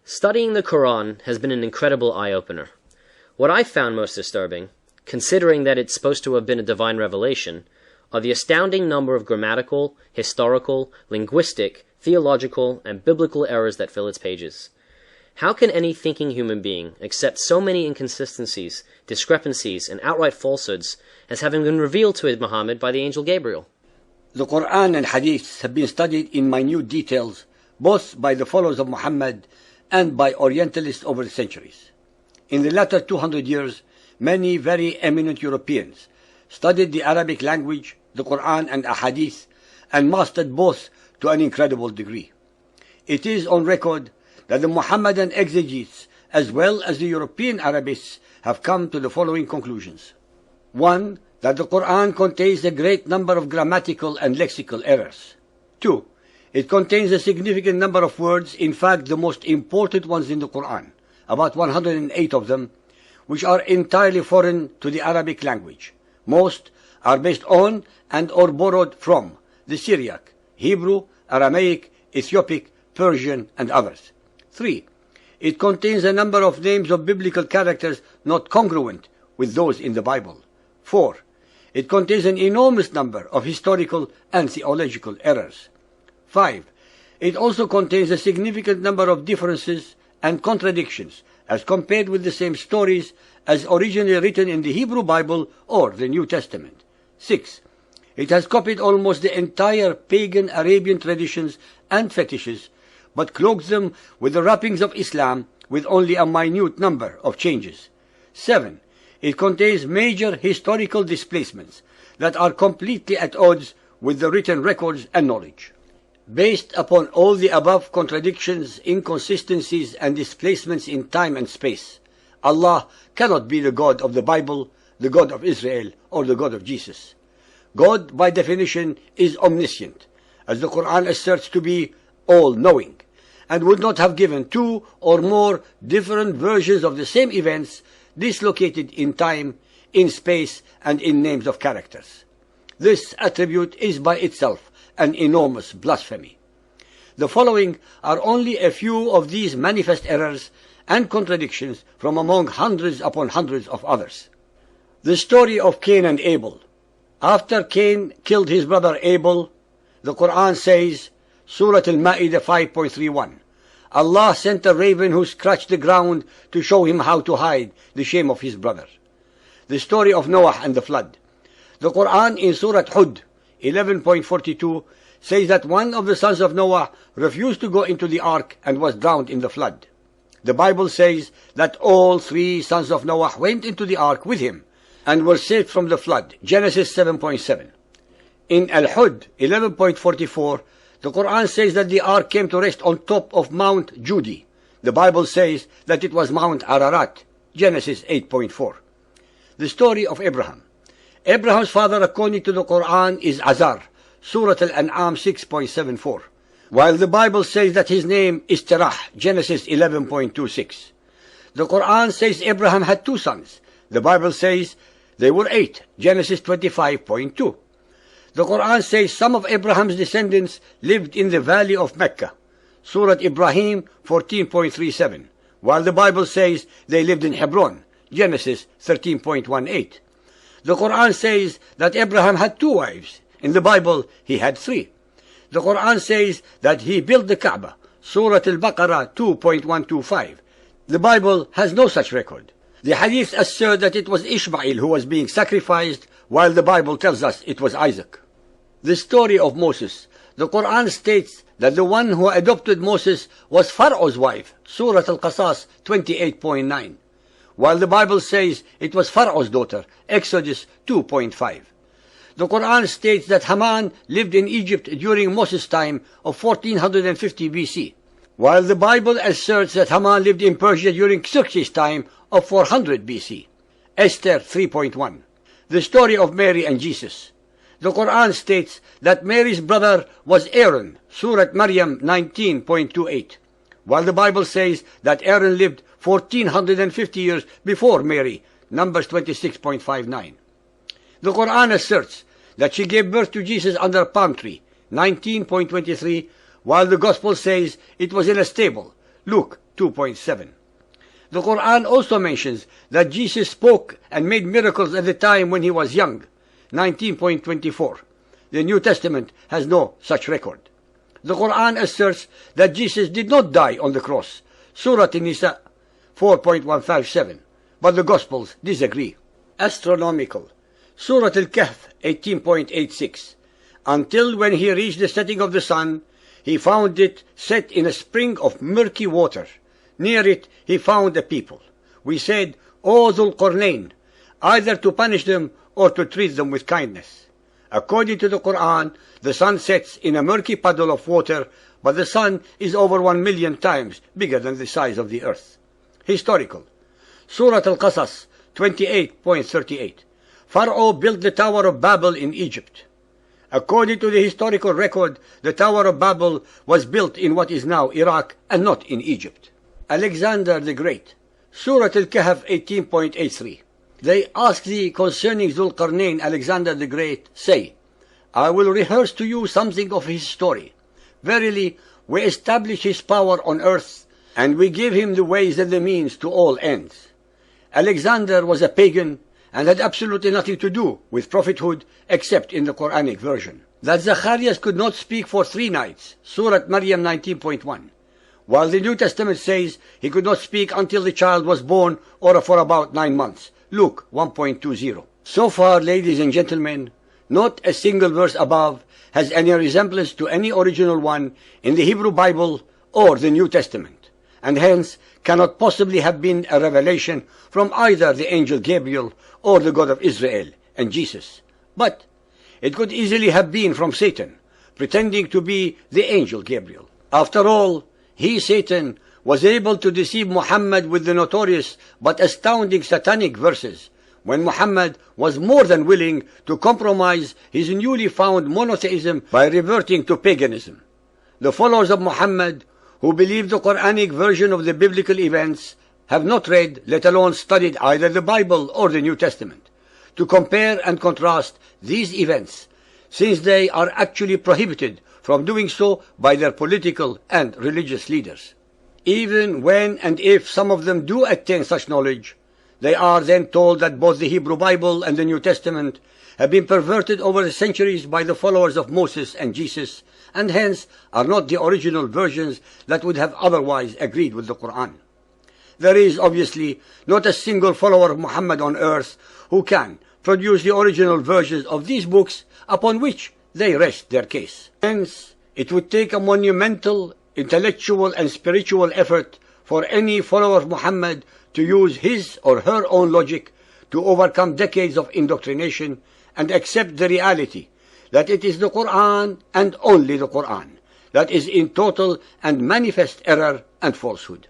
Studying the Quran has been an incredible eye-opener. What I found most disturbing, considering that it's supposed to have been a divine revelation, are the astounding number of grammatical, historical, linguistic, theological, and biblical errors that fill its pages. How can any thinking human being accept so many inconsistencies, discrepancies, and outright falsehoods as having been revealed to Muhammad by the angel Gabriel? The Quran and Hadith have been studied in minute details both by the followers of Muhammad and by Orientalists over the centuries. In the latter 200 years, many very eminent Europeans studied the Arabic language, the Quran and Ahadith, and mastered both to an incredible degree. It is on record that the Muhammadan exegetes as well as the European Arabists have come to the following conclusions. 1. That the Quran contains a great number of grammatical and lexical errors. 2. It contains a significant number of words, in fact the most important ones in the Quran, about 108 of them, which are entirely foreign to the Arabic language. Most are based on and or borrowed from the Syriac, Hebrew, Aramaic, Ethiopic, Persian, and others. 3. It contains a number of names of biblical characters not congruent with those in the Bible. 4. It contains an enormous number of historical and theological errors. 5. It also contains a significant number of differences and contradictions as compared with the same stories as originally written in the Hebrew Bible or the New Testament. 6. It has copied almost the entire pagan Arabian traditions and fetishes, but cloaks them with the wrappings of Islam with only a minute number of changes. 7. It contains major historical displacements that are completely at odds with the written records and knowledge. Based upon all the above contradictions, inconsistencies, and displacements in time and space, Allah cannot be the God of the Bible, the God of Israel, or the God of Jesus. God, by definition, is omniscient, as the Quran asserts to be all-knowing, and would not have given two or more different versions of the same events dislocated in time, in space, and in names of characters. This attribute is by itself an enormous blasphemy. The following are only a few of these manifest errors and contradictions from among hundreds upon hundreds of others. The story of Cain and Abel. After Cain killed his brother Abel, the Quran says, Surah Al-Ma'idah 5.31, Allah sent a raven who scratched the ground to show him how to hide the shame of his brother. The story of Noah and the flood. The Quran in Surah Hud 11.42 says that one of the sons of Noah refused to go into the ark and was drowned in the flood. The Bible says that all three sons of Noah went into the ark with him and were saved from the flood. Genesis 7.7. In Al-Hud 11.44, the Quran says that the ark came to rest on top of Mount Judi. The Bible says that it was Mount Ararat. Genesis 8.4. The story of Abraham. Abraham's father, according to the Quran, is Azar, Surah Al-An'am 6.74, while the Bible says that his name is Terah, Genesis 11.26. The Quran says Abraham had two sons. The Bible says they were 8, Genesis 25.2. The Quran says some of Abraham's descendants lived in the valley of Mecca, Surah Ibrahim 14.37, while the Bible says they lived in Hebron, Genesis 13.18. The Quran says that Abraham had two wives. In the Bible, he had 3. The Quran says that he built the Kaaba, Surah Al-Baqarah 2.125. The Bible has no such record. The Hadith assert that it was Ishmael who was being sacrificed, while the Bible tells us it was Isaac. The story of Moses. The Quran states that the one who adopted Moses was Pharaoh's wife, Surah Al-Qasas 28.9. while the Bible says it was Pharaoh's daughter, Exodus 2.5. The Quran states that Haman lived in Egypt during Moses' time of 1450 BC, while the Bible asserts that Haman lived in Persia during Xerxes' time of 400 BC. Esther 3.1. The story of Mary and Jesus. The Quran states that Mary's brother was Aaron, Surah Maryam 19.28, while the Bible says that Aaron lived 1450 years before Mary, Numbers 26.59. The Quran asserts that she gave birth to Jesus under a palm tree, 19.23, while the Gospel says it was in a stable, Luke 2.7. The Quran also mentions that Jesus spoke and made miracles at the time when he was young, 19.24. The New Testament has no such record. The Quran asserts that Jesus did not die on the cross, Surah An-Nisa 4.157, but the Gospels disagree. Astronomical, Surah Al-Kahf 18.86. Until when he reached the setting of the sun, he found it set in a spring of murky water. Near it he found a people. We said, O Dhul Qarnayn, either to punish them or to treat them with kindness. According to the Quran, the sun sets in a murky puddle of water, but the sun is over 1 million times bigger than the size of the earth. Historical, Surah Al-Qasas 28.38. Pharaoh built the Tower of Babel in Egypt. According to the historical record, the Tower of Babel was built in what is now Iraq and not in Egypt. Alexander the Great, Surah Al-Kahf 18.83. They ask thee concerning Dhul Qarnayn, Alexander the Great, say, I will rehearse to you something of his story. Verily, we establish his power on earth, and we give him the ways and the means to all ends. Alexander was a pagan and had absolutely nothing to do with prophethood except in the Quranic version. That Zacharias could not speak for 3 nights, Surah Maryam 19.1, while the New Testament says he could not speak until the child was born or for about 9 months, Luke 1.20. So far, ladies and gentlemen, not a single verse above has any resemblance to any original one in the Hebrew Bible or the New Testament, and hence cannot possibly have been a revelation from either the angel Gabriel or the God of Israel and Jesus. But it could easily have been from Satan, pretending to be the angel Gabriel. After all, he, Satan, was able to deceive Muhammad with the notorious but astounding satanic verses, when Muhammad was more than willing to compromise his newly found monotheism by reverting to paganism. The followers of Muhammad, who believe the Quranic version of the biblical events, have not read, let alone studied either the Bible or the New Testament, to compare and contrast these events, since they are actually prohibited from doing so by their political and religious leaders. Even when and if some of them do attain such knowledge, they are then told that both the Hebrew Bible and the New Testament have been perverted over the centuries by the followers of Moses and Jesus, and hence are not the original versions that would have otherwise agreed with the Quran. There is obviously not a single follower of Muhammad on earth who can produce the original versions of these books upon which they rest their case. Hence, it would take a monumental intellectual and spiritual effort for any follower of Muhammad to use his or her own logic to overcome decades of indoctrination and accept the reality that it is the Quran and only the Quran that is in total and manifest error and falsehood.